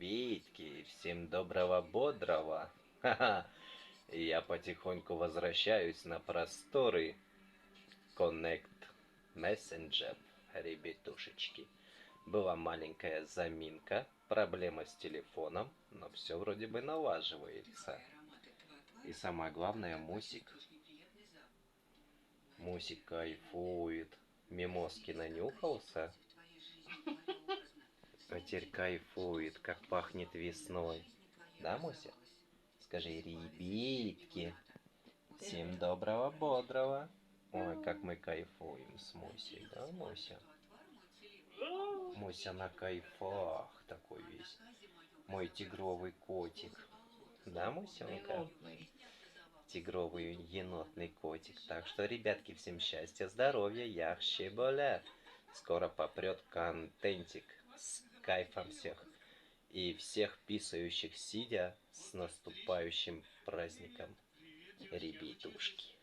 Витки, всем доброго бодрого. Ха-ха. Я потихоньку возвращаюсь на просторы Connect Messenger, ребятушечки. Была маленькая заминка, проблема с телефоном, но все вроде бы налаживается. И самое главное, Мусик кайфует. Мимоски нанюхался, а теперь кайфует, как пахнет весной. Да, Муся? Скажи, ребятки, всем доброго, бодрого. Ой, как мы кайфуем с Мусей, да, Муся? Муся на кайфах такой весь. Мой тигровый котик. Да, Мусенька? Енотный. Тигровый енотный котик. Так что, ребятки, всем счастья, здоровья, яхщеболя. Скоро попрет контентик с кайфом всех. И всех писающих сидя с наступающим праздником, ребятушки.